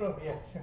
Oh, yeah, sure.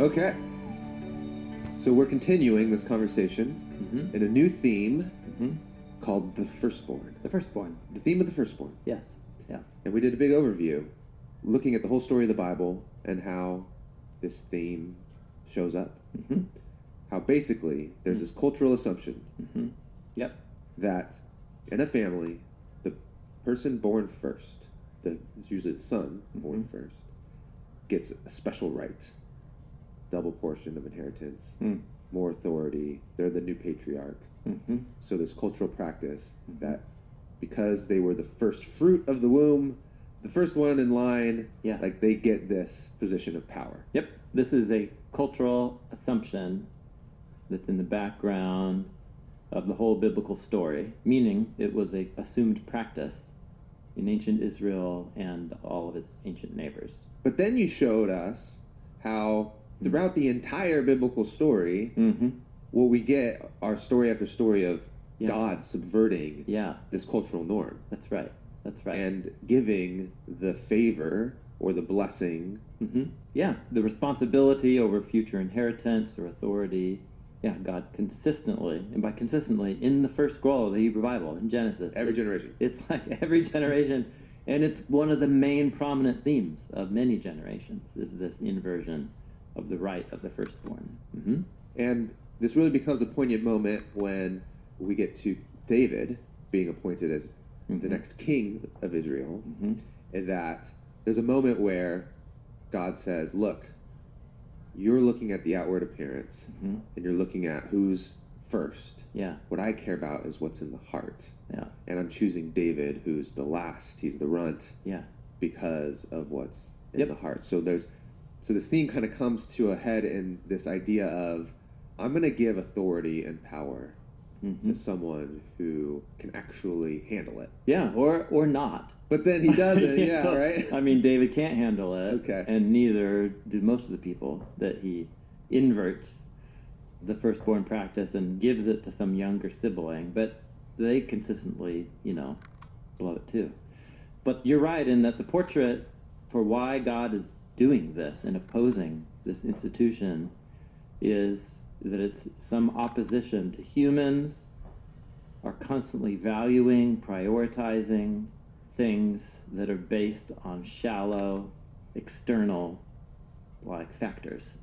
Okay. So we're continuing this conversation Mm-hmm. in a new theme Mm-hmm. called the firstborn. The firstborn. The theme of the firstborn. Yes. Yeah. And we did a big overview looking at the whole story of the Bible and how this theme shows up. Mm-hmm. How basically there's this cultural assumption Mm-hmm. Yep. that in a family, the person born first, it's usually the son born first, gets a special right, double portion of inheritance, more authority. They're the new patriarch. Mm-hmm. So this cultural practice that because they were the first fruit of the womb, the first one in line, Yeah. like they get this position of power. Yep. This is a cultural assumption that's in the background of the whole biblical story, meaning it was a assumed practice in ancient Israel and all of its ancient neighbors. But then you showed us how throughout the entire biblical story, Mm-hmm. what we get are story after story of Yeah. God subverting Yeah. this cultural norm That's right. That's right. and giving the favor or the blessing. Mm-hmm. Yeah, the responsibility over future inheritance or authority. Yeah, God consistently, and by consistently, in the first scroll of the Hebrew Bible, in Genesis. Every generation. It's like every generation, and it's one of the main prominent themes of many generations, is this inversion of the right of the firstborn. Mm-hmm. And this really becomes a poignant moment when we get to David being appointed as the next king of Israel, and that there's a moment where God says, look, you're looking at the outward appearance, and you're looking at who's first. Yeah. What I care about is what's in the heart. Yeah. And I'm choosing David, who's the last, he's the runt, Yeah. because of what's in Yep. the heart. So this theme kind of comes to a head in this idea of, I'm going to give authority and power to someone who can actually handle it. Yeah, or not. But then he doesn't, yeah, So, right? I mean, David can't handle it, Okay. and neither do most of the people, that he inverts the firstborn practice and gives it to some younger sibling, but they consistently, blow it too. But you're right in that the portrait for why God is doing this and opposing this institution is that it's some opposition to humans are constantly valuing, prioritizing things that are based on shallow, external, factors.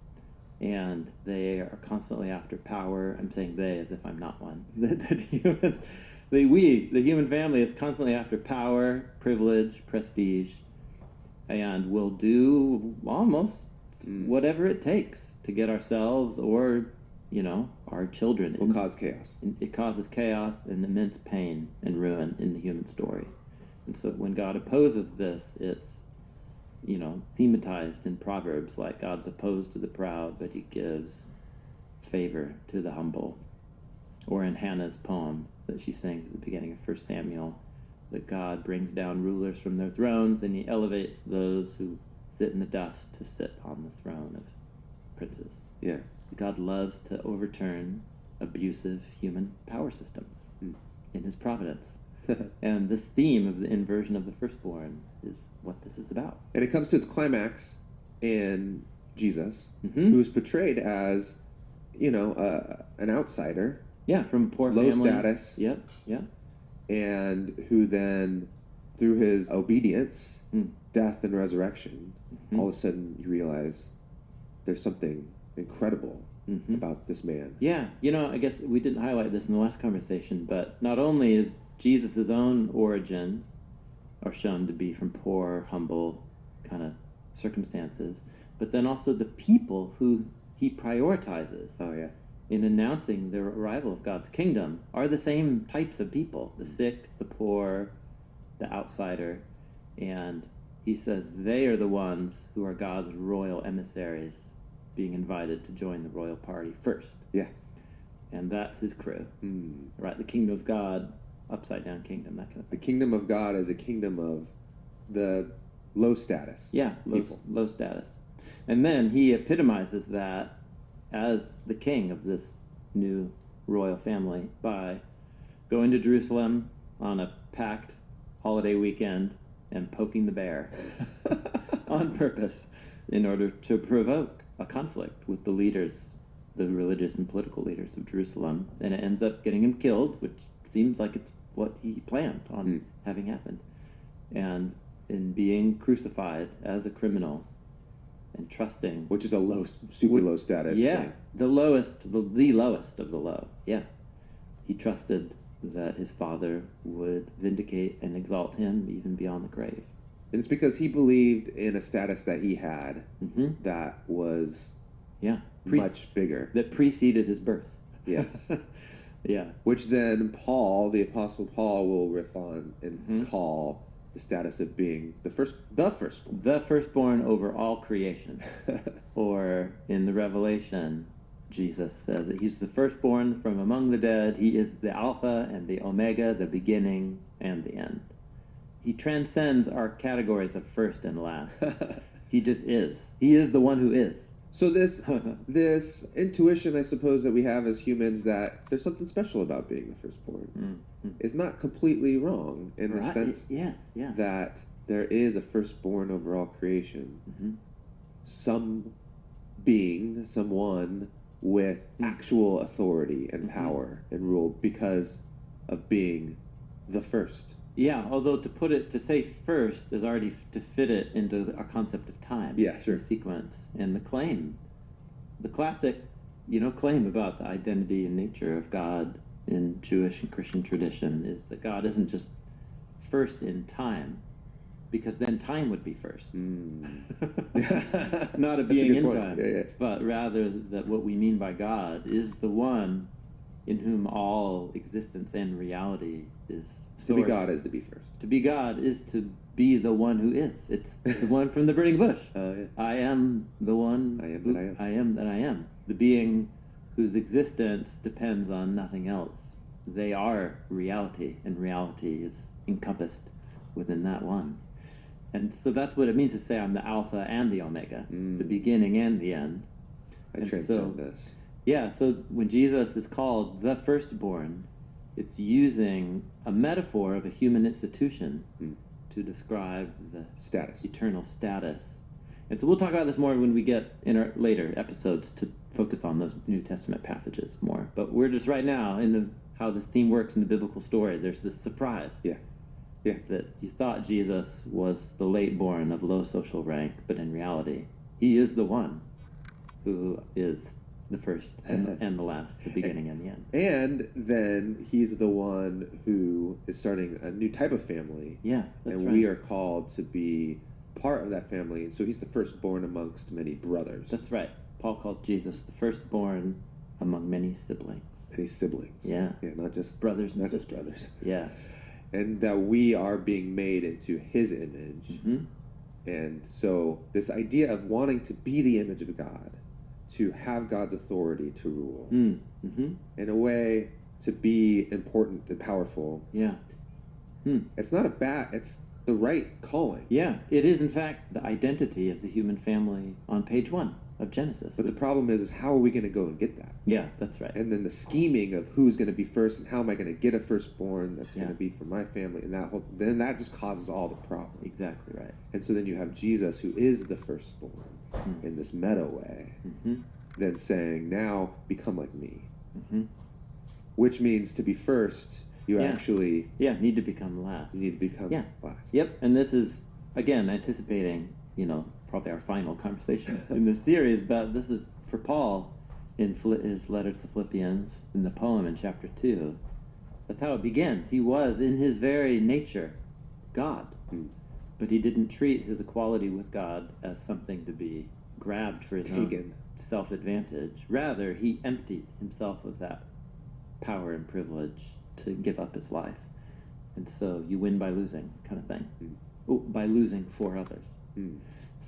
And they are constantly after power. I'm saying they as if I'm not one. That humans, the human family is constantly after power, privilege, prestige, and will do almost whatever it takes to get ourselves or our children. Will cause chaos. It causes chaos and immense pain and ruin in the human story. And so when God opposes this, it's, thematized in Proverbs, like God's opposed to the proud, but he gives favor to the humble. Or in Hannah's poem that she sings at the beginning of 1 Samuel, that God brings down rulers from their thrones and he elevates those who sit in the dust to sit on the throne of princes. Yeah. God loves to overturn abusive human power systems in his providence. And this theme of the inversion of the firstborn is what this is about. And it comes to its climax in Jesus, who's portrayed as, an outsider. Yeah, from a poor low family. Status. Yep, yeah. And who then, through his obedience, death, and resurrection, all of a sudden you realize there's something incredible about this man. Yeah, I guess we didn't highlight this in the last conversation, but not only is Jesus' own origins are shown to be from poor, humble kind of circumstances, but then also the people who he prioritizes in announcing the arrival of God's kingdom are the same types of people, the sick, the poor, the outsider, and he says they are the ones who are God's royal emissaries being invited to join the royal party first. Yeah. And that's his crew. Right, the kingdom of God, upside down kingdom, that kind of thing. The kingdom of God is a kingdom of the low status. Yeah, low status. And then he epitomizes that as the king of this new royal family by going to Jerusalem on a packed holiday weekend and poking the bear on purpose in order to provoke a conflict with the leaders, the religious and political leaders of Jerusalem, and it ends up getting him killed, which seems like it's what he planned on having happened. And in being crucified as a criminal and trusting, which is a super low status. Yeah, thing. the lowest of the low. Yeah, he trusted that his Father would vindicate and exalt him even beyond the grave. And it's because he believed in a status that he had that was much bigger. That preceded his birth. Yes. Yeah. Which then Paul, the Apostle Paul, will riff on and call the status of being the firstborn. The firstborn over all creation. Or in the Revelation, Jesus says that he's the firstborn from among the dead. He is the Alpha and the Omega, the beginning and the end. He transcends our categories of first and last. He just is. He is the one who is. So this intuition, I suppose, that we have as humans that there's something special about being the firstborn is not completely wrong in the sense that there is a firstborn over all creation. Some being, someone with actual authority and power and rule because of being the first. Yeah, although to say first is already to fit it into our concept of time. Yeah, sure. The sequence and the claim, the classic, claim about the identity and nature of God in Jewish and Christian tradition is that God isn't just first in time, because then time would be first. Not a being in time, but rather that what we mean by God is the one in whom all existence and reality is sourced. To be God is to be first. To be God is to be the one who is. It's the one from the burning bush. I am the one. I am that I am. I am that I am. The being whose existence depends on nothing else. They are reality, and reality is encompassed within that one. And so that's what it means to say I'm the Alpha and the Omega, the beginning and the end. I transcend this. Yeah, so when Jesus is called the firstborn, it's using a metaphor of a human institution to describe the status, eternal status. And so we'll talk about this more when we get in our later episodes to focus on those New Testament passages more. But we're just right now in how this theme works in the biblical story. There's this surprise. Yeah. That you thought Jesus was the late born of low social rank, but in reality, he is the one who is the first and the last, the beginning and the end. And then he's the one who is starting a new type of family. Yeah, that's and right. we are called to be part of that family. And so he's the firstborn amongst many brothers. That's right. Paul calls Jesus the firstborn among many siblings. Many siblings. Yeah. Yeah, not just brothers and sisters. Just brothers. Yeah. And that we are being made into his image. And so this idea of wanting to be the image of God, to have God's authority to rule, in a way to be important and powerful. Yeah. It's not it's the right calling. Yeah, it is in fact the identity of the human family on page 1 of Genesis. But the problem is how are we going to go and get that? Yeah, that's right. And then the scheming of who's going to be first and how am I going to get a firstborn that's going to be for my family, and then that just causes all the problems. Exactly right. And so then you have Jesus, who is the firstborn in this meta way, then saying, now become like me. Which means to be first, you actually need to become last. You need to become last. Yep, and this is, again, anticipating, probably our final conversation in this series, but this is for Paul in his letter to the Philippians, in the poem in chapter 2. That's how it begins. He was, in his very nature, God. But he didn't treat his equality with God as something to be grabbed for his own self-advantage. Rather, he emptied himself of that power and privilege to give up his life. And so you win by losing, kind of thing. By losing for others.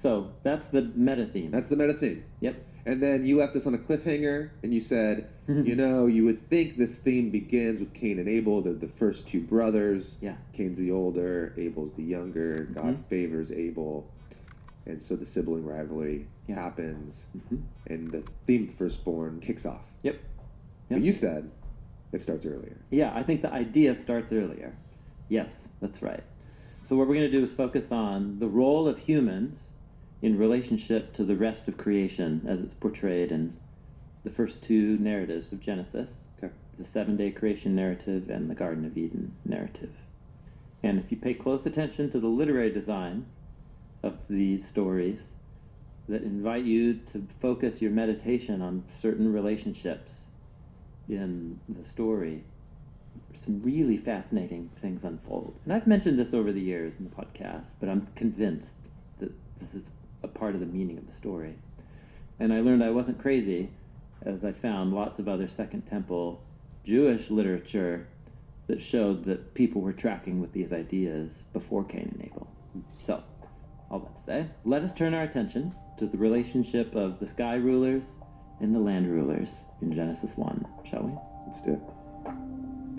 So that's the meta theme. That's the meta theme. Yep. And then you left us on a cliffhanger, and you said, you would think this theme begins with Cain and Abel. They're the first two brothers. Yeah. Cain's the older, Abel's the younger. God favors Abel. And so the sibling rivalry happens, and the theme of firstborn kicks off. Yep. But you said it starts earlier. Yeah, I think the idea starts earlier. Yes, that's right. So what we're going to do is focus on the role of humans in relationship to the rest of creation as it's portrayed in the first two narratives of Genesis, Okay. the 7-day creation narrative and the Garden of Eden narrative. And if you pay close attention to the literary design of these stories that invite you to focus your meditation on certain relationships in the story, some really fascinating things unfold. And I've mentioned this over the years in the podcast, but I'm convinced that this is a part of the meaning of the story. And I learned I wasn't crazy, as I found lots of other Second Temple Jewish literature that showed that people were tracking with these ideas before Cain and Abel. So, all that to say, let us turn our attention to the relationship of the sky rulers and the land rulers in Genesis 1, shall we? Let's do it.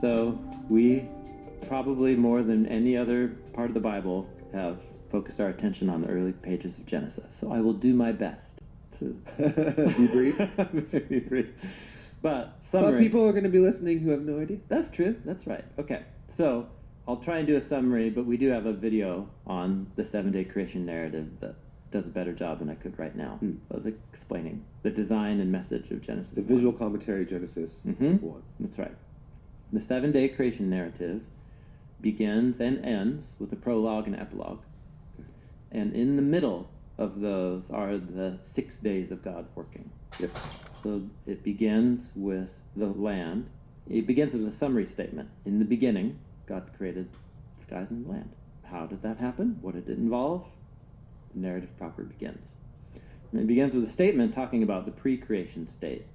So we, probably more than any other part of the Bible, have focused our attention on the early pages of Genesis. So I will do my best to Be brief. be brief. But But summary. people are going to be listening who have no idea. That's true. That's right. Okay. So I'll try and do a summary, but we do have a video on the 7-day creation narrative that does a better job than I could right now of explaining the design and message of Genesis. The 1. visual commentary, Genesis Mhm. 1. That's right. The 7-day creation narrative begins and ends with a prologue and epilogue. And in the middle of those are the 6 days of God working. Yep. So it begins with the land. It begins with a summary statement. In the beginning, God created the skies and the land. How did that happen? What did it involve? The narrative proper begins. And it begins with a statement talking about the pre-creation state,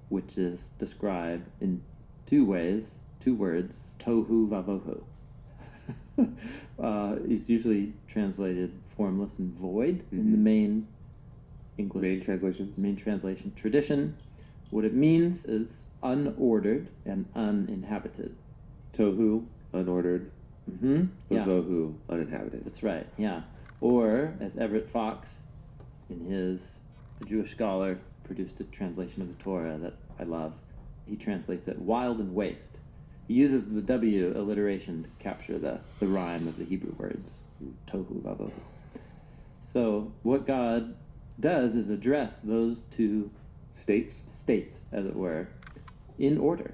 which is described in two ways, two words, tohu vavohu. It's usually translated formless and void in the main English Main translations. main translation tradition. What it means is unordered and uninhabited. Tohu, unordered. Yeah, Vavohu, uninhabited. that's right. Yeah, or as Everett Fox, in his A Jewish Scholar, produced a translation of the Torah that I love. He translates it wild and waste. He uses the W alliteration to capture the rhyme of the Hebrew words, tohu vavohu. So what God does is address those two States. states, as it were, in order.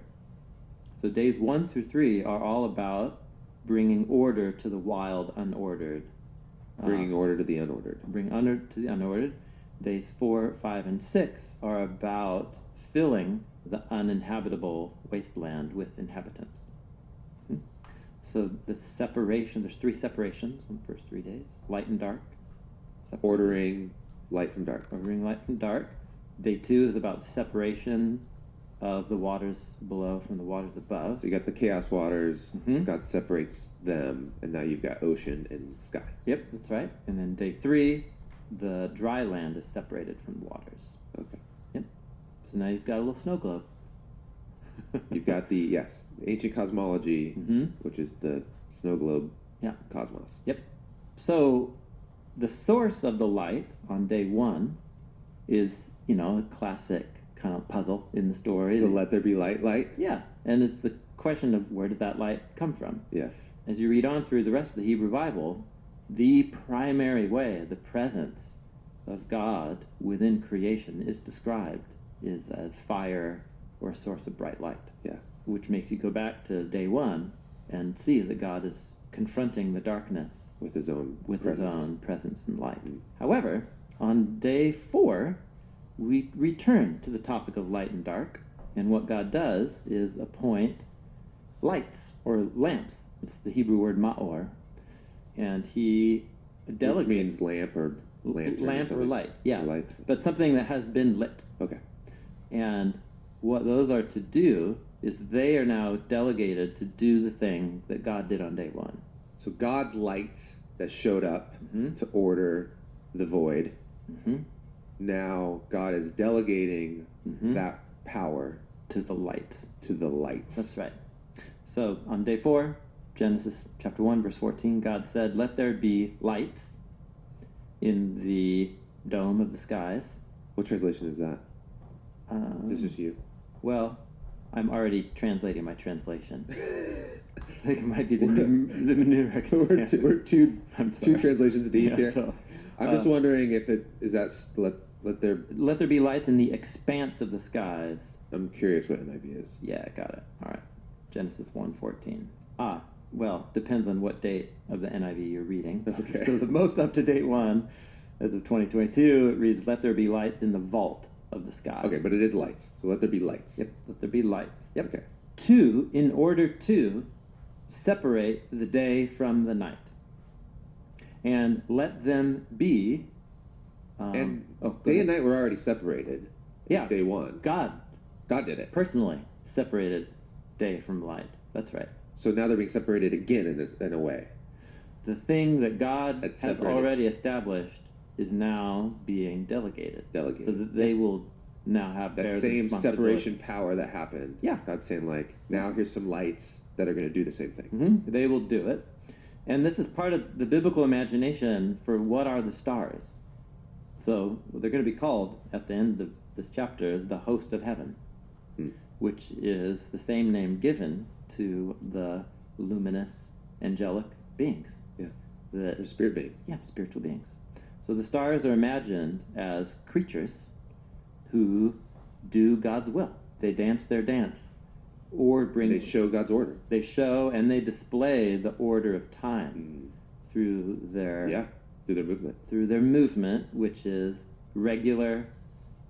So days 1 through 3 are all about bringing order to the wild, unordered. Bringing order to the unordered. Bring order to the unordered. Days 4, 5, and 6 are about filling the uninhabitable wasteland with inhabitants. So the separation, there's 3 separations in the first 3 days. Light and dark. Ordering light from dark. Ordering light from dark. Day 2 is about the separation of the waters below from the waters above. So you got the chaos waters, Mhm. God separates them, and now you've got ocean and sky. Yep, that's right. And then day 3, the dry land is separated from the waters. Okay. Yep. So now you've got a little snow globe. You've got the ancient cosmology, which is the snow globe Yeah. cosmos. Yep. So the source of the light on day 1 is, a classic kind of puzzle in the story. The let there be light. Yeah, and it's the question of where did that light come from? Yeah. As you read on through the rest of the Hebrew Bible, the primary way, the presence of God within creation is described is as fire or a source of bright light. Yeah. Which makes you go back to day 1 and see that God is confronting the darkness With his own with presence. his own presence and light. However, on day 4, we return to the topic of light and dark, and what God does is appoint lights or lamps. It's the Hebrew word ma'or, and he Which delegates means lamp or lantern. lamp or something. light, yeah, Or light. but something that has been lit. Okay. And what those are to do is they are now delegated to do the thing that God did on day 1. So God's light that showed up Mhm. to order the void. Hmm. Now God is delegating Mhm. that power To the lights. to the lights. That's right. So on day 4, Genesis chapter 1, verse 14, God said, "Let there be lights in the dome of the skies." What translation is that? Is this just you? Well, I'm already translating my translation. I think it might be the New American Standard. we're two I'm two sorry. translations deep Yeah, here. totally. I'm just wondering if it is that let there. Let there be lights in the expanse of the skies. I'm curious what NIV is. Yeah, got it. All right. Genesis 1:14. Well, depends on what date of the NIV you're reading. Okay. So the most up-to-date one, as of 2022, it reads, "Let there be lights in the vault of the sky." Okay, but it is lights. So let there be lights. Yep, let there be lights. Yep. Okay. 2, in order to separate the day from the night. And let them be... And go day and ahead. night were already separated. Yeah. Day one. God God did it. personally separated day from light. That's right. So now they're being separated again in a way. The thing that God That's has separated. already established is now being delegated. Delegated. So that they will now have That bear the same responsibility. separation power that happened. Yeah. God's saying like, now here's some lights that are going to do the same thing. Mm-hmm. They will do it. And this is part of the biblical imagination for what are the stars. So they're going to be called, at the end of this chapter, the host of heaven, which is the same name given to the luminous angelic beings. Yeah. That, They're spirit beings. yeah, spiritual beings. So the stars are imagined as creatures who do God's will. They dance their dance, or bring. They show God's order. They show and they display the order of time through their through their movement. Through their movement, which is regular,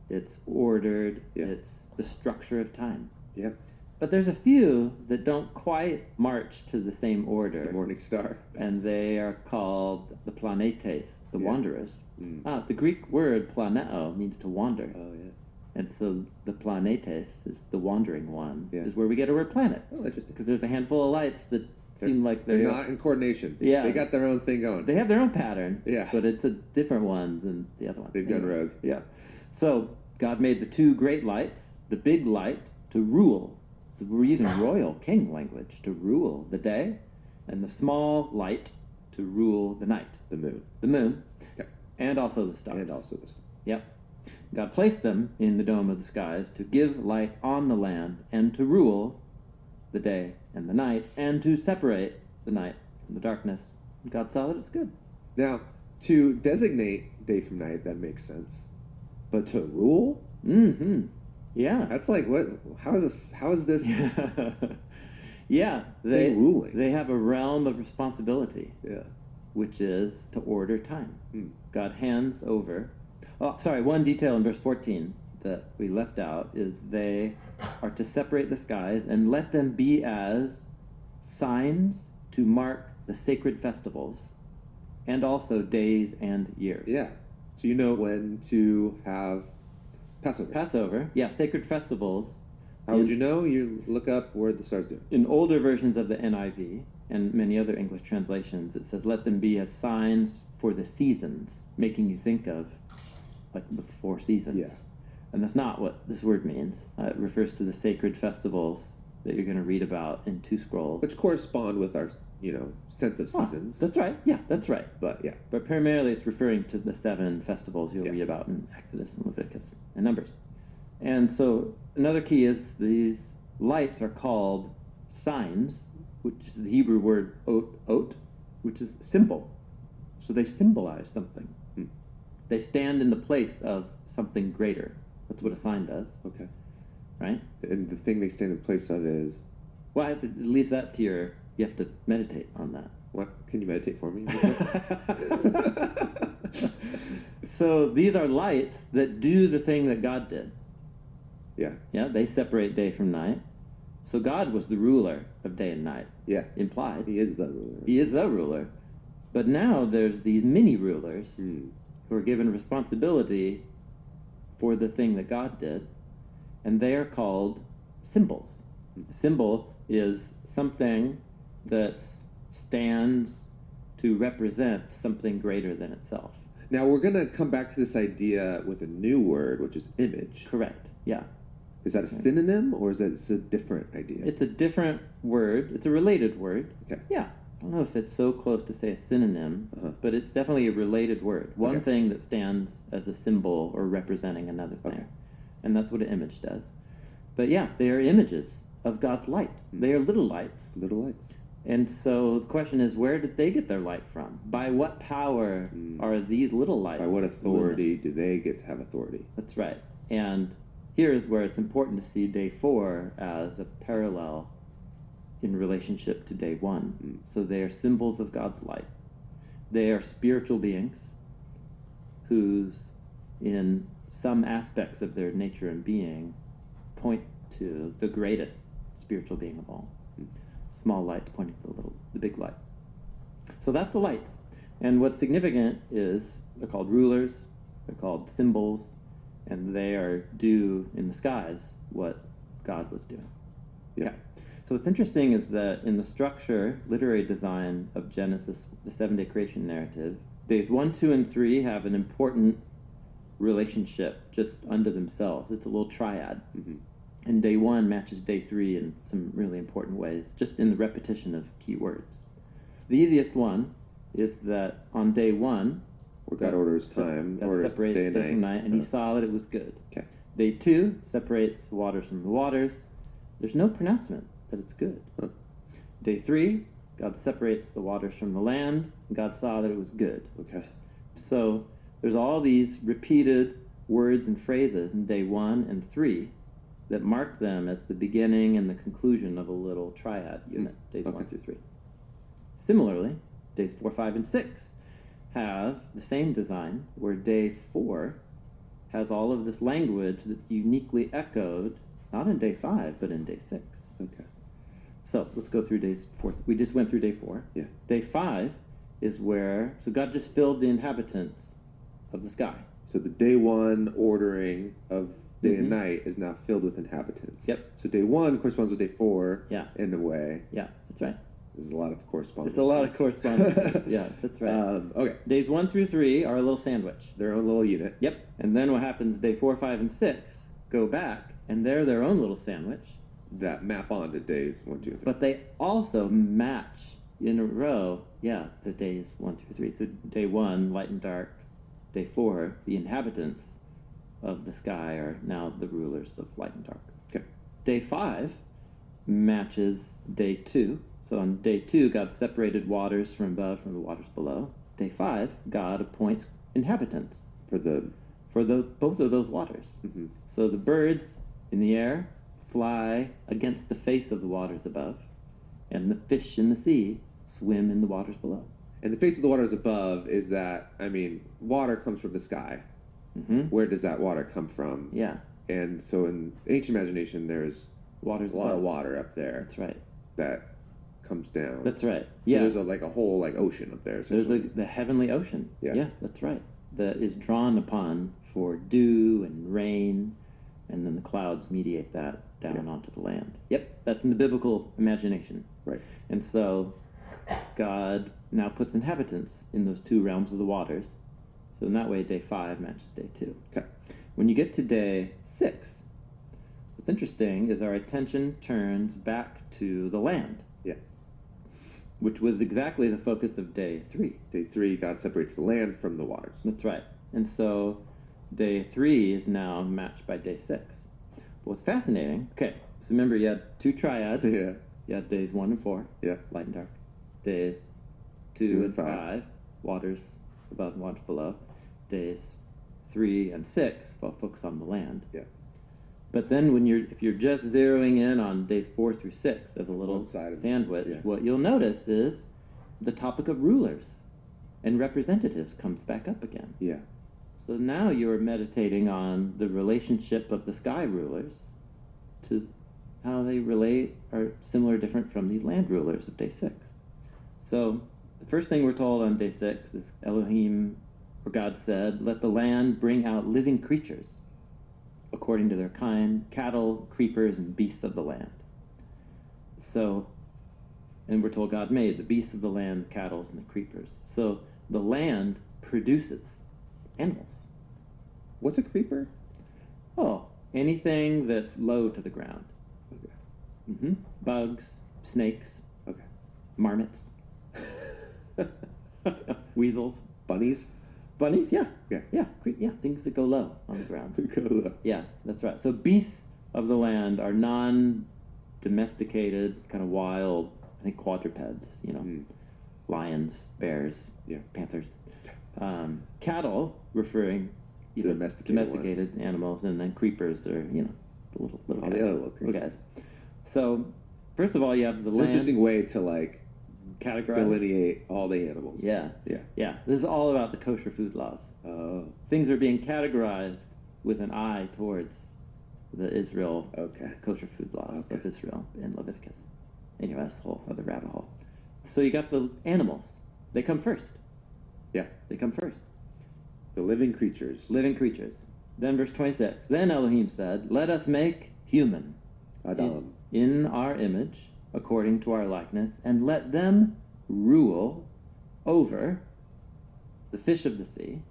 it's ordered, it's the structure of time. Yeah. But there's a few that don't quite march to the same order. The morning star. And they are called the planetes, the wanderers. Mm. The Greek word planeo means to wander. Oh, yeah. And so the planetes is the wandering one, Yeah. is where we get our word planet. Oh, interesting. Because there's a handful of lights that seem like they're not in coordination. Yeah. They got their own thing going. They have their own pattern. Yeah. But it's a different one than the other one. They've gone rogue. Yeah. So God made the 2 great lights, the big light to rule. So we're using royal king language, to rule the day, and the small light to rule the night. The moon. The moon. Yep. And also the stars. And also this. Yep. God placed them in the dome of the skies to give light on the land and to rule the day and the night and to separate the night from the darkness. God saw that it's good. Now, to designate day from night, that makes sense. But to rule? Mm-hmm. Yeah. That's like, what? How is this Yeah. thing ruling? They have a realm of responsibility, Yeah. which is to order time. Hmm. God hands over. Oh, sorry, one detail in verse 14 that we left out is they are to separate the skies and let them be as signs to mark the sacred festivals and also days and years. Yeah. So you know when to have Passover. Passover, yeah, sacred festivals. How would you know? You look up where the stars do. In older versions of the NIV and many other English translations, it says, let them be as signs for the seasons, making you think of like the 4 seasons. Yeah. And that's not what this word means. It refers to the sacred festivals that you're going to read about in 2 scrolls. Which correspond with our, sense of seasons. That's right. Yeah, that's right. But yeah. But primarily it's referring to the 7 festivals you'll Yeah. read about in Exodus and Leviticus and Numbers. And so another key is these lights are called signs, which is the Hebrew word ot, which is symbol. So they symbolize something. They stand in the place of something greater. That's what a sign does, Okay. right? And the thing they stand in place of is Well, it leaves that to you have to meditate on that. what? Can you meditate for me? So these are lights that do the thing that God did. Yeah. Yeah, they separate day from night. So God was the ruler of day and night, Yeah. implied. He is the ruler. He is the ruler. But now there's these mini rulers Hmm. who are given responsibility for the thing that God did, and they are called symbols. A symbol is something that stands to represent something greater than itself. Now we're gonna come back to this idea with a new word, which is image. Correct. Yeah. Is that a synonym, or is that a different idea? It's a different word. It's a related word. Okay. Yeah. I don't know if it's so close to say a synonym, Uh-huh. but it's definitely a related word. One Okay. thing that stands as a symbol or representing another thing. Okay. And that's what an image does. But yeah, they are images of God's light. They are little lights. Little lights. And so the question is, where did they get their light from? By what power are these little lights? By what authority do they get to have authority? That's right. And here's where it's important to see day 4 as a parallel in relationship to day 1. So they are symbols of God's light. They are spiritual beings whose, in some aspects of their nature and being, point to the greatest spiritual being of all. Small lights pointing to the big light. So that's the lights. And what's significant is they're called rulers, they're called symbols, and they are do in the skies what God was doing. Yeah. Okay. So what's interesting is that in the structure, literary design of Genesis, the 7-day creation narrative, days 1, 2, and 3 have an important relationship just unto themselves. It's a little triad. Mm-hmm. And day 1 matches day 3 in some really important ways, just in the repetition of key words. The easiest one is that on day 1, Where God orders time, God orders separates day and day from night. night, and he saw that it was good. Okay. Day 2 separates waters from the waters. There's no pronouncement that it's good. Huh. Day 3, God separates the waters from the land, and God saw that it was good. Okay. So there's all these repeated words and phrases in day 1 and 3 that mark them as the beginning and the conclusion of a little triad unit, days 1 through 3. Similarly, days 4, 5, and 6 have the same design, where day 4 has all of this language that's uniquely echoed, not in day 5, but in day 6. Okay. So let's go through days 4. We just went through day 4. Yeah. Day 5 is where, so God just filled the inhabitants of the sky. So the day 1 ordering of day and Mhm. night is now filled with inhabitants. Yep. So day 1 corresponds with day 4. Yeah. In a way. Yeah, that's right. There's a lot of correspondence. It's a lot of correspondence. Yeah, that's right. Okay. Days 1 through 3 are a little sandwich. Their own little unit. Yep. And then what happens, day 4, 5, and 6 go back, and they're their own little sandwich. That map on to days 1, 2, and 3. But they also match in a row, the days 1 through 3. So day 1, light and dark. Day 4, the inhabitants of the sky are now the rulers of light and dark. Okay. Day 5 matches day 2. So on day 2, God separated waters from above from the waters below. Day 5, God appoints inhabitants For the. for both of those waters. Mhm. So the birds in the air fly against the face of the waters above, and the fish in the sea swim in the waters below. And the face of the waters above is that, water comes from the sky. Mm-hmm. Where does that water come from? Yeah, And so in ancient imagination, there's waters a lot above. of water up there That's right. that comes down. That's right. So Yeah. there's a whole ocean up there. There's essentially. the heavenly ocean. Yeah. That's right. That is drawn upon for dew and rain, and then the clouds mediate that down onto the land. Yep, that's in the biblical imagination. Right. And so God now puts inhabitants in those two realms of the waters. So in that way, day 5 matches day 2. Okay. When you get to day 6, what's interesting is our attention turns back to the land. Yeah. Which was exactly the focus of day 3. Day 3, God separates the land from the waters. That's right. And so day 3 is now matched by day 6. But what's fascinating, so remember you had 2 triads. Yeah. You had days 1 and 4, Yeah. light and dark. Days 2 and 5, waters above and waters below. Days 3 and 6 focus on the land. Yeah. But then if you're just zeroing in on days 4 through 6 as a little One side of- sandwich, yeah. what you'll notice is the topic of rulers and representatives comes back up again. Yeah. So now you're meditating on the relationship of the sky rulers to how they relate are similar or different from these land rulers of day 6. So the first thing we're told on day 6 is Elohim, or God said, let the land bring out living creatures according to their kind, cattle, creepers, and beasts of the land. So And we're told God made the beasts of the land, the cattle, and the creepers. So the land produces animals. What's a creeper? Oh, anything that's low to the ground. Okay. Bugs, snakes, Okay. marmots, weasels, Bunnies? bunnies. Yeah, Yeah. yeah. Things that go low on the ground. Cool. Yeah, that's right. So beasts of the land are non-domesticated, kind of wild. I think quadrupeds. Lions, bears, Yeah. panthers, cattle, referring domesticated animals, and then creepers are the little All guys. the other little guys. So first of all, you have the It's land. an interesting way to like categorize. delineate all the animals. Yeah. This is all about the kosher food laws. Oh. Things are being categorized with an eye towards the Israel kosher food laws of Israel in Leviticus. Anyway, that's a whole other rabbit hole. So you got the animals. They come first. Yeah. They come first. The living creatures. Living creatures. Then verse 26. Then Elohim said, let us make human Adam. in our image, according to our likeness, and let them rule over the fish of the sea,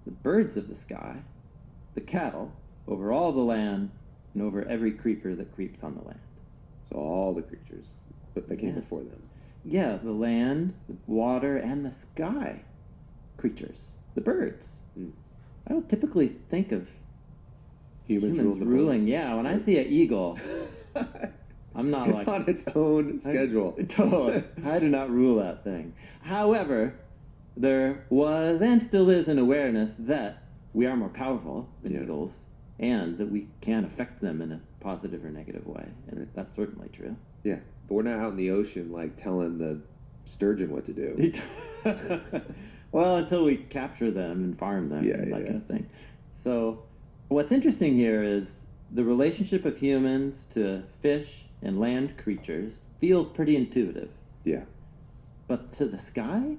the birds of the sky, the cattle, over all the land, and over every creeper that creeps on the land. So all the creatures that came before them. Yeah, the land, the water, and the sky creatures, the birds. I don't typically think of humans ruling. Yeah, when I see an eagle, I'm not it's on its own schedule. Totally. I do not rule that thing. However, there was and still is an awareness that we are more powerful than eagles, and that we can affect them in a positive or negative way, and that's certainly true. Yeah, but we're not out in the ocean like telling the sturgeon what to do. Well, until we capture them and farm them, that kind of thing. So, what's interesting here is the relationship of humans to fish and land creatures feels pretty intuitive. Yeah. But to the sky?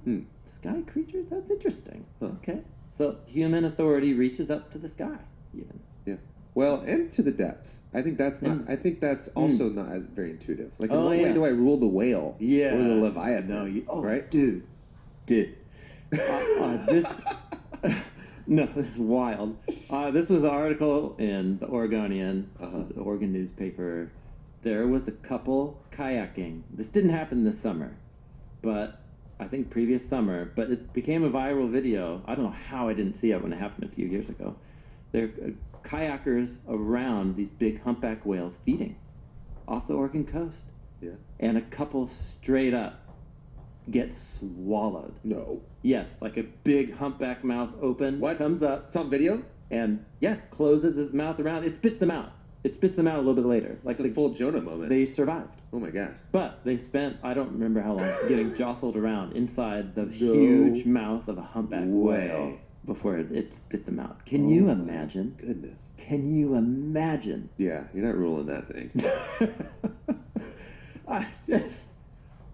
Sky creatures? That's interesting. Huh. Okay. So, human authority reaches up to the sky, even. Yeah. Well, and to the depths. I think that's not. I think that's also not as very intuitive. Like, in what way do I rule the whale? Yeah. Or the Leviathan? No, right? Dude. This. No, this is wild. This was an article in the Oregonian, the Oregon newspaper. There was a couple kayaking. This didn't happen this summer, but I think previous summer. But it became a viral video. I don't know how I didn't see it when it happened a few years ago. They're kayakers around these big humpback whales feeding off the Oregon coast. Yeah. And a couple straight up gets swallowed. No. Yes, like a big humpback mouth open. What? Comes up. It's on video? And yes, closes his mouth around. It spits them out. It spits them out a little bit later. Like it's a full Jonah moment. They survived. Oh my gosh. But they spent, I don't remember how long, getting jostled around inside the huge mouth of a humpback whale before it spit them out. Can you imagine? Goodness. Can you imagine? Yeah, you're not ruling that thing. Just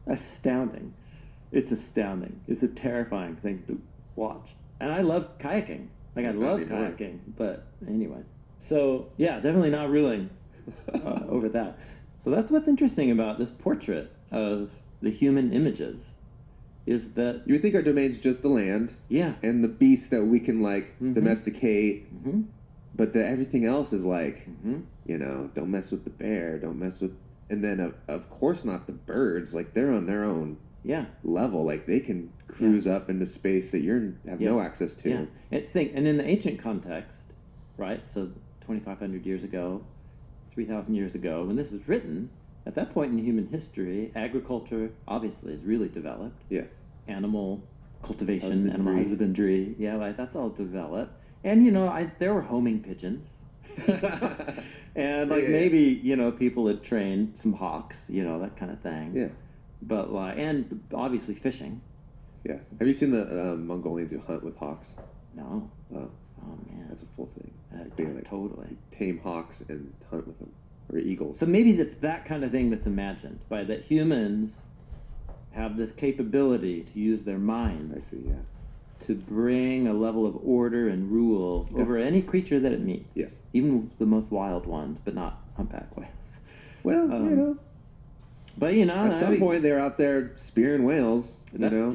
astounding. It's astounding. It's a terrifying thing to watch. And I love kayaking. Like, I love kayaking. But anyway. So, yeah, definitely not ruling over that. So that's what's interesting about this portrait of the human images, is that... You would think our domain's just the land. Yeah. And the beasts that we can, like, domesticate. But everything else is like, don't mess with the bear, don't mess with... And then, of course not the birds. Like, they're on their own level. Like, they can cruise up into space that you have no access to. Yeah. And in the ancient context, right, so 2,500 years ago, 3,000 years ago, when this is written, at that point in human history, agriculture, obviously, is really developed. Yeah. Animal cultivation, animal husbandry, like, that's all developed. And, there were homing pigeons. And, like, maybe, people had trained some hawks, that kind of thing. Yeah. But, and obviously fishing. Yeah. Have you seen the Mongolians who hunt with hawks? No. Oh. Oh, man. That's a full thing. They totally. Tame hawks and hunt with them. Or eagles. So maybe it's that kind of thing that's imagined, by that humans have this capability to use their minds. I see, yeah. To bring a level of order and rule over any creature that it meets. Yes. Even the most wild ones, but not humpback whales. Well, But you know, At some point, they were out there spearing whales. You know,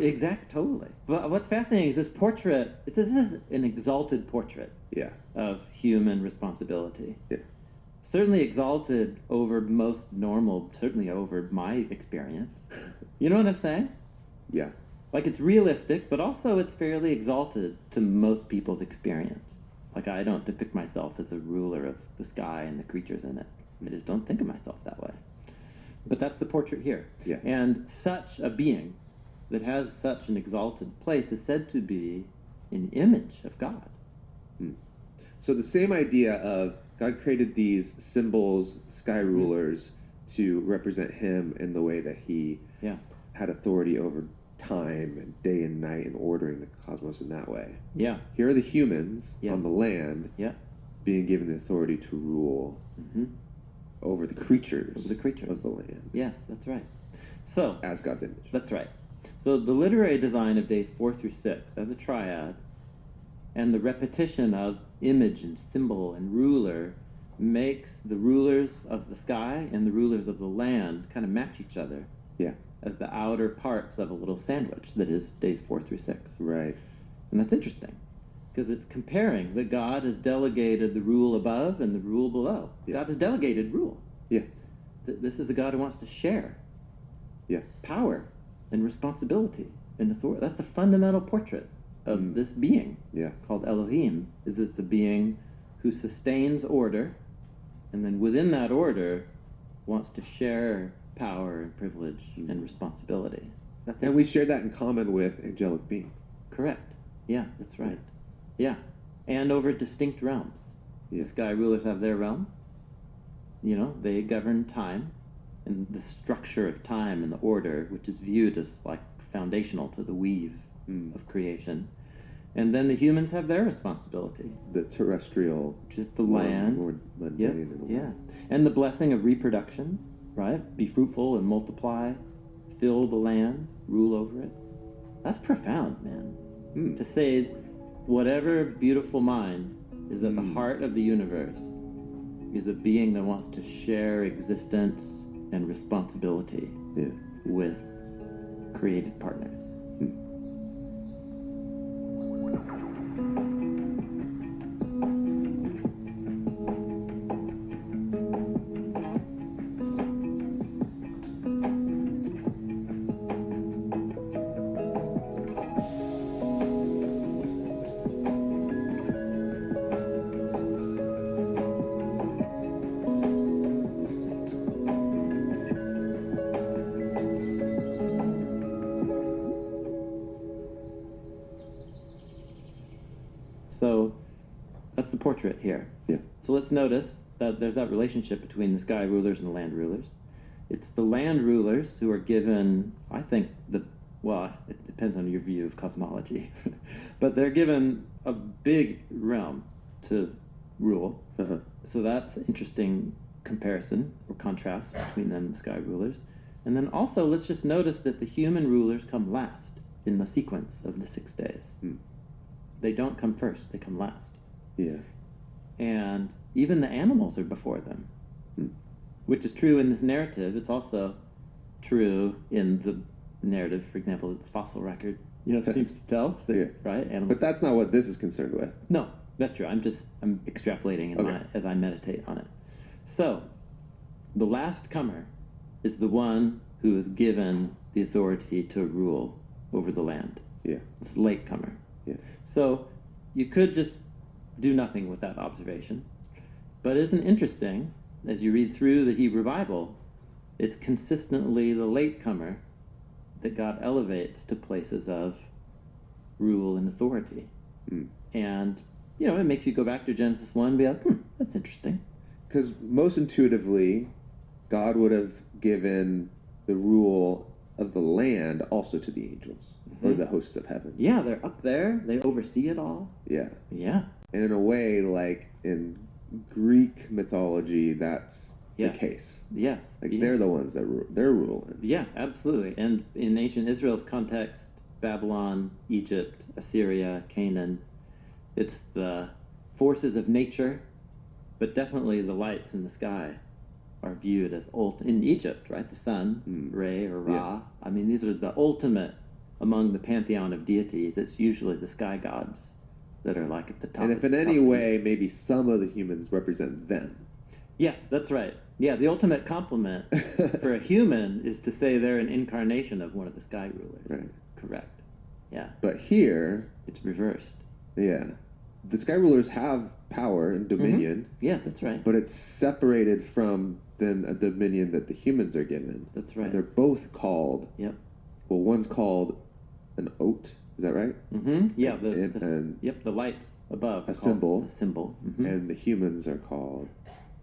totally. But what's fascinating is this portrait. This is an exalted portrait yeah, of human responsibility. yeah, Certainly exalted over most normal. Certainly over my experience. You know what I'm saying? yeah, Like it's realistic, but also it's fairly exalted to most people's experience. Like I don't depict myself as a ruler of the sky and the creatures in it. I just don't think of myself that way. But that's the portrait here. yeah. And such a being that has such an exalted place is said to be an image of God. So the same idea of God created these symbols, sky rulers, to represent Him in the way that He Yeah. had authority over time and day and night and ordering the cosmos in that way. Yeah. Here are the humans Yes. on the land Yeah. being given the authority to rule over the creatures, Over the creatures. of the land Yes, that's right. So, as God's image. that's right. So the literary design of days 4 through 6 as a triad and the repetition of image and symbol and ruler makes the rulers of the sky and the rulers of the land kind of match each other Yeah, as the outer parts of a little sandwich that is days 4 through 6. right. And that's interesting because it's comparing that God has delegated the rule above and the rule below. Yeah. God has delegated rule. Yeah, This is the God who wants to share yeah, power and responsibility and authority. That's the fundamental portrait of this being yeah, called Elohim. Is it the being who sustains order and then within that order wants to share power and privilege and responsibility. That's and we share that in common with angelic beings. correct. Yeah, that's right. Yeah. And over distinct realms. Yeah. The sky rulers have their realm. You know, they govern time and the structure of time and the order, which is viewed as like foundational to the weave of creation. And then the humans have their responsibility, The terrestrial, which is the more land. mundane Yep, in a way. yeah. And the blessing of reproduction, right? Be fruitful and multiply, fill the land, rule over it. That's profound, man. To say whatever beautiful mind is at the heart of the universe is a being that wants to share existence and responsibility Yeah. with created partners. So that's the portrait here. Yeah. So let's notice that there's that relationship between the sky rulers and the land rulers. It's the land rulers who are given, I think, well, it depends on your view of cosmology, but they're given a big realm to rule. So that's an interesting comparison or contrast between them and the sky rulers. And then also, let's just notice that the human rulers come last in the sequence of the 6 days. They don't come first, they come last. Yeah. And even the animals are before them, which is true in this narrative. It's also true in the narrative, for example, the fossil record. You know, seems to tell, Yeah. right? Animals. But that's not what this is concerned with. No, that's true. I'm extrapolating as I meditate on it. So, the last comer is the one who is given the authority to rule over the land. Yeah. It's the late comer. Yeah. So, you could just do nothing with that observation. But isn't interesting, as you read through the Hebrew Bible, it's consistently the latecomer that God elevates to places of rule and authority. And, you know, it makes you go back to Genesis 1 and be like, that's interesting. Because most intuitively, God would have given the rule of the land also to the angels or the hosts of heaven. Yeah, they're up there. They oversee it all. Yeah. Yeah. And in a way, like in Greek mythology, that's Yes. the case. Yes. Like Yeah. they're the ones that they're ruling. Yeah, absolutely. And in ancient Israel's context, Babylon, Egypt, Assyria, Canaan, it's the forces of nature, but definitely the lights in the sky are viewed as in Egypt, right? The sun, Re or Ra. Yeah. I mean, these are the ultimate among the pantheon of deities. It's usually the sky gods that are like at the top. And of if in the any top of way, maybe some of the humans represent them. Yes, that's right. Yeah, the ultimate compliment for a human is to say they're an incarnation of one of the sky rulers. Right. Correct. Yeah. But here, It's reversed. yeah, the sky rulers have power and dominion, Yeah, that's right. but it's separated from then a dominion that the humans are given. That's right. And they're both called. Yep. Well, one's called an oat. Is that right? Yeah. And the lights above. a symbol. A symbol. And the humans are called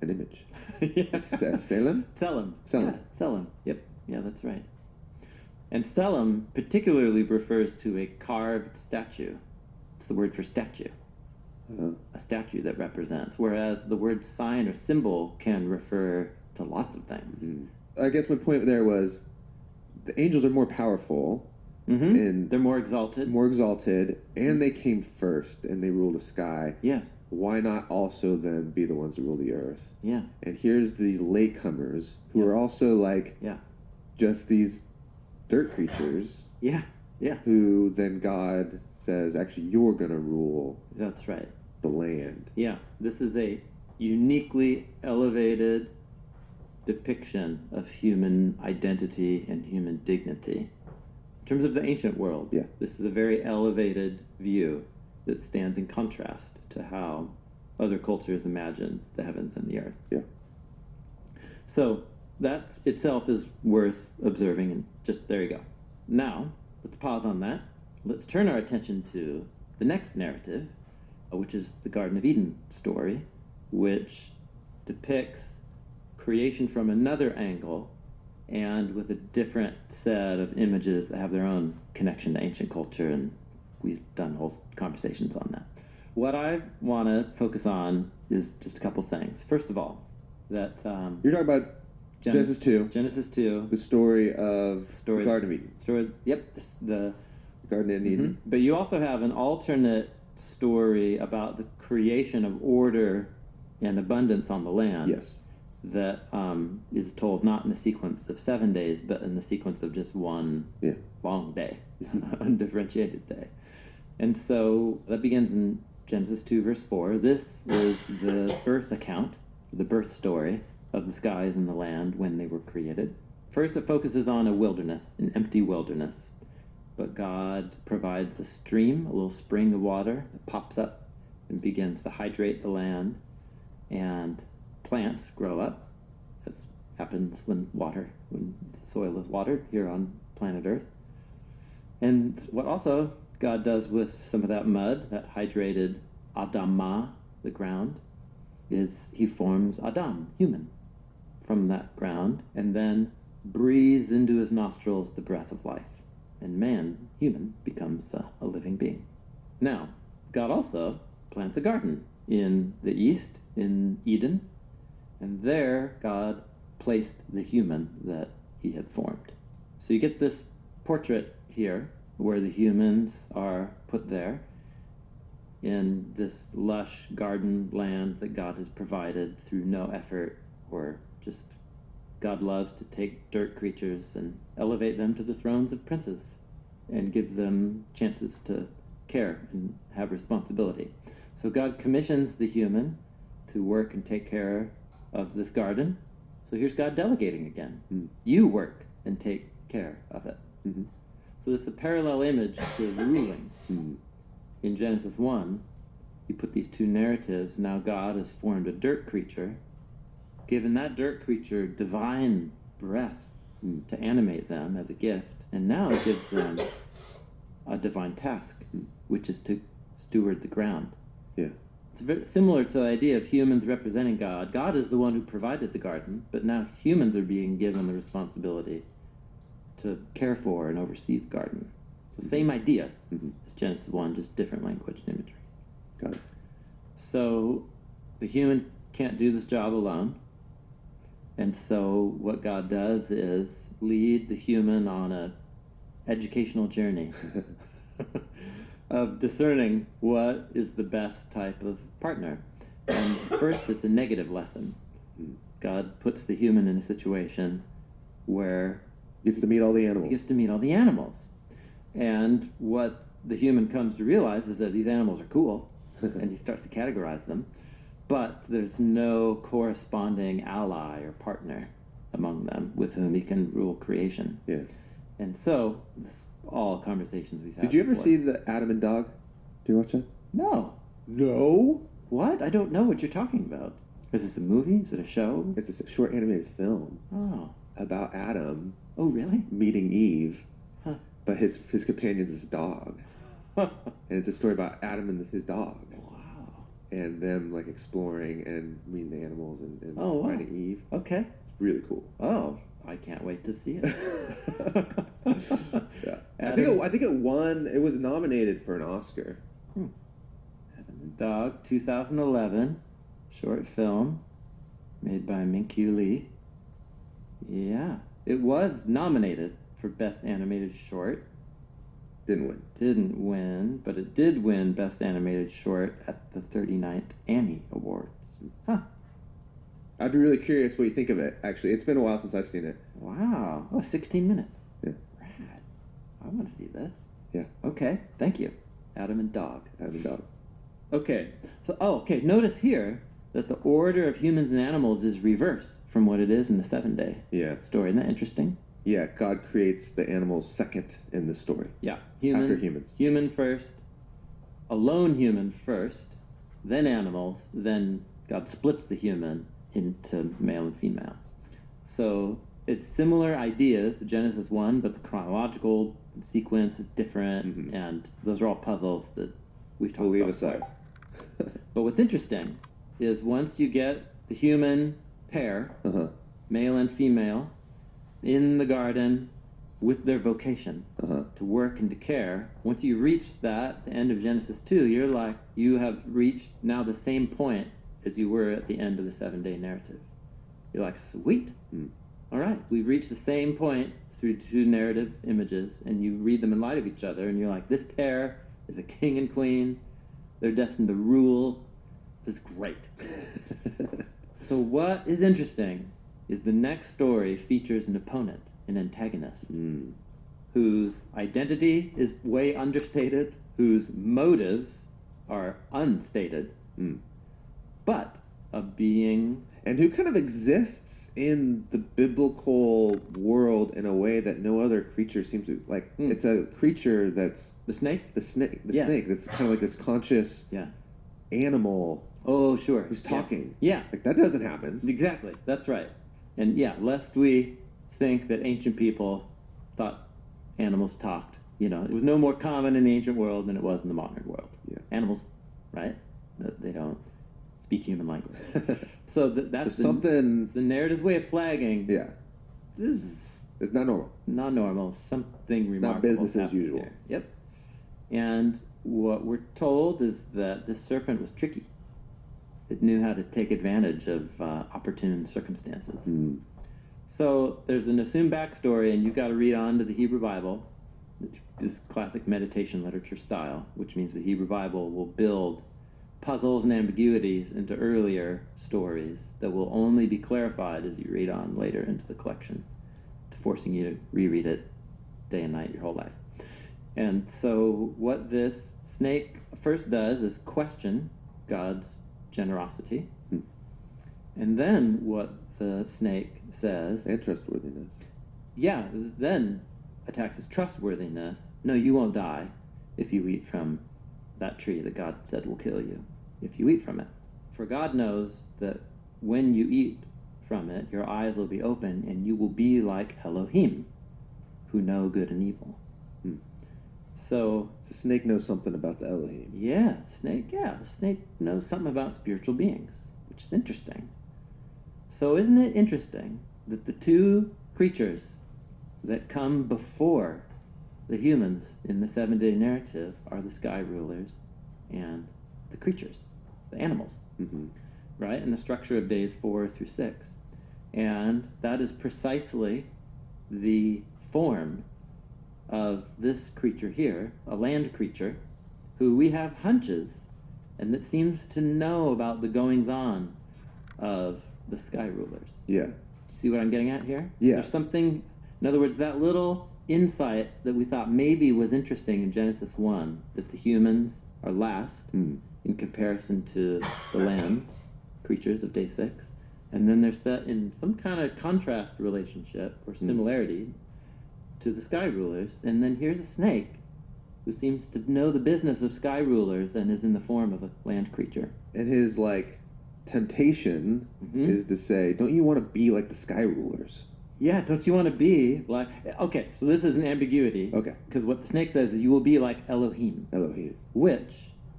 an image. Yeah. Salem? Selim. Selim. Yeah, Selim. Yep. Yeah, that's right. And Selim particularly refers to a carved statue. It's the word for statue. A statue that represents, whereas the word sign or symbol can refer to lots of things. I guess my point there was the angels are more powerful and they're more exalted. And they came first and they rule the sky. Yes. Why not also then be the ones that rule the earth? Yeah. And here's these latecomers who are also like just these dirt creatures. Yeah. Yeah. Who then God says, actually, you're going to rule. That's right. The land. Yeah. This is a uniquely elevated depiction of human identity and human dignity. In terms of the ancient world, this is a very elevated view that stands in contrast to how other cultures imagine the heavens and the earth. Yeah. So that itself is worth observing, and just there you go. Now, let's pause on that. Let's turn our attention to the next narrative, which is the Garden of Eden story, which depicts creation from another angle and with a different set of images that have their own connection to ancient culture, and we've done whole conversations on that. What I want to focus on is just a couple things. First of all, that you're talking about Genesis 2. Genesis 2. The story of the Garden of Eden. The Garden of Eden. But you also have an alternate story about the creation of order and abundance on the land. Yes. That is told not in the sequence of 7 days, but in the sequence of just one long day, undifferentiated day. And so that begins in Genesis 2, verse 4. This is the birth account, the birth story of the skies and the land when they were created. First, it focuses on a wilderness, an empty wilderness. But God provides a stream, a little spring of water that pops up and begins to hydrate the land, and plants grow up, as happens when the soil is watered here on planet Earth. And what also God does with some of that mud, that hydrated Adamah, the ground, is he forms Adam, human, from that ground, and then breathes into his nostrils the breath of life. And man, human, becomes a living being. Now, God also plants a garden in the east, in Eden, and there God placed the human that he had formed. So you get this portrait here, where the humans are put there, in this lush garden land that God has provided through no effort, or just God loves to take dirt creatures and elevate them to the thrones of princes and give them chances to care and have responsibility. So God commissions the human to work and take care of this garden. So here's God delegating again. You work and take care of it. So this is a parallel image to ruling. In Genesis 1, you put these two narratives. Now God has formed a dirt creature, given that dirt creature divine breath to animate them as a gift, and now it gives them a divine task, which is to steward the ground. Yeah. It's very similar to the idea of humans representing God. God is the one who provided the garden, but now humans are being given the responsibility to care for and oversee the garden. So same idea as Genesis 1, just different language and imagery. Got it. So the human can't do this job alone. And so what God does is lead the human on a educational journey of discerning what is the best type of partner. And first, it's a negative lesson. God puts the human in a situation where Gets to meet all the he animals. gets to meet all the animals. And what the human comes to realize is that these animals are cool, and he starts to categorize them, but there's no corresponding ally or partner among them with whom he can rule creation. Yeah. And so, this is all conversations we've had. Did you ever before. see the Adam and Dog? Do you watch that? No. No. What? I don't know what you're talking about. Is this a movie? Is it a show? It's a short animated film Oh. about Adam Oh, really? meeting Eve, Huh. but his companion's his dog, Wow. and it's a story about Adam and his dog, and them like exploring and meeting the animals and Oh, wow. finding Eve. Okay. It's really cool. Oh, I can't wait to see it. Yeah. Adam, I think it won. It was nominated for an Oscar. Adam and Dog, 2011, short film made by Minkyu Lee. Yeah, it was nominated for Best Animated Short. Didn't win. Didn't win, but it did win Best Animated Short at the 39th Annie Awards. Huh. I'd be really curious what you think of it. Actually, it's been a while since I've seen it. Wow. Oh, 16 minutes. Yeah. Rad. I want to see this. Yeah. Okay, thank you. Adam and Dog. Adam and Dog. Okay. So, okay, notice here that the order of humans and animals is reversed from what it is in the 7-day Yeah. story. Isn't that interesting? Yeah. God creates the animals second in the story. Yeah. Human, After humans. Human first, a lone human first, then animals, then God splits the human into male and female. So it's similar ideas to Genesis 1, but the chronological sequence is different, and those are all puzzles that we've talked We'll leave about aside. before. But what's interesting is once you get the human pair, Uh-huh. male and female, in the garden with their vocation Uh-huh. to work and to care, once you reach that, the end of Genesis 2, you're like, you have reached now the same point as you were at the end of the 7-day narrative. You're like, sweet. All right, we've reached the same point through two narrative images, and you read them in light of each other, and you're like, this pair is a king and queen. They're destined to rule. It's great. So what is interesting is the next story features an opponent, an antagonist, whose identity is way understated, whose motives are unstated, but a being... And who kind of exists in the biblical world in a way that no other creature seems to. Like, it's a creature that's... The snake? The snake. The Yeah. snake. That's kind of like this conscious Yeah. animal Oh, sure. who's talking. Yeah. Like, that doesn't happen. Exactly. That's right. And yeah, lest we think that ancient people thought animals talked. You know, it was no more common in the ancient world than it was in the modern world. Yeah. Animals, right? They don't speak human language. So that's something... the narrative's way of flagging. Yeah. This is It's not normal. not normal. Something remarkable. business as happened usual. here. Yep. And what we're told is that this serpent was tricky. It knew how to take advantage of opportune circumstances. So there's an assumed backstory, and you've got to read on to the Hebrew Bible, which is classic meditation literature style, which means the Hebrew Bible will build puzzles and ambiguities into earlier stories that will only be clarified as you read on later into the collection, forcing you to reread it day and night your whole life. And so what this snake first does is question God's generosity. And then what the snake says... And trustworthiness. Yeah, then attacks his trustworthiness. No, you won't die if you eat from that tree that God said will kill you, if you eat from it. For God knows that when you eat from it, your eyes will be open, and you will be like Elohim, who know good and evil. So... The snake knows something about the Elohim. Yeah, the snake knows something about spiritual beings, which is interesting. So isn't it interesting that the two creatures that come before the humans in the 7-day narrative are the sky rulers and the creatures, the animals, right? And the structure of days 4 through 6. And that is precisely the form of this creature here, a land creature, who we have hunches, and that seems to know about the goings-on of the sky rulers. Yeah. See what I'm getting at here? Yeah. There's something, in other words, that little insight that we thought maybe was interesting in Genesis 1, that the humans are last in comparison to the land creatures of day 6, and then they're set in some kind of contrast relationship or similarity to the sky rulers, and then here's a snake who seems to know the business of sky rulers and is in the form of a land creature. And his like temptation is to say, don't you want to be like the sky rulers? Yeah, don't you want to be like... Okay, so this is an ambiguity. Okay. Because what the snake says is you will be like Elohim. Elohim. Which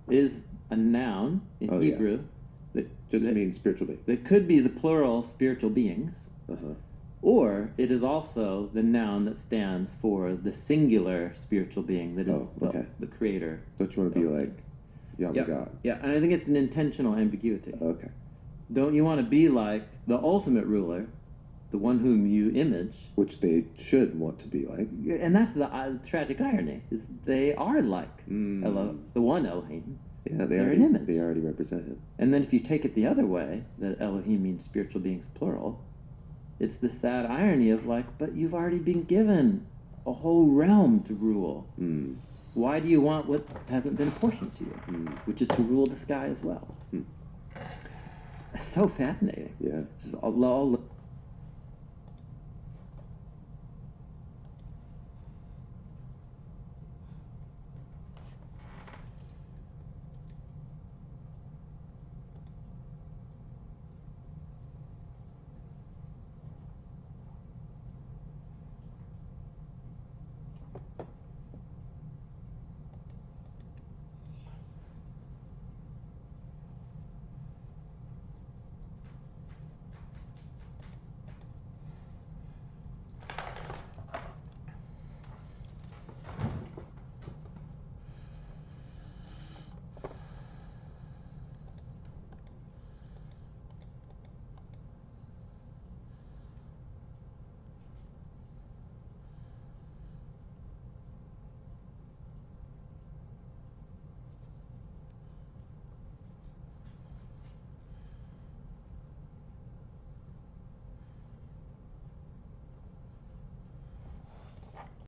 is a noun in Hebrew. That just means spiritual being. That could be the plural spiritual beings. Or it is also the noun that stands for the singular spiritual being that is the creator. Don't you want to be like Yahweh God? Yeah, and I think it's an intentional ambiguity. Okay. Don't you want to be like the ultimate ruler, the one whom you image? Which they should want to be like. And that's the tragic irony, is they are like the one Elohim. Yeah, they're an image. They already represent him. And then if you take it the other way, that Elohim means spiritual beings plural, it's the sad irony of like, but you've already been given a whole realm to rule. Why do you want what hasn't been apportioned to you, which is to rule the sky as well? So fascinating. Yeah. Just all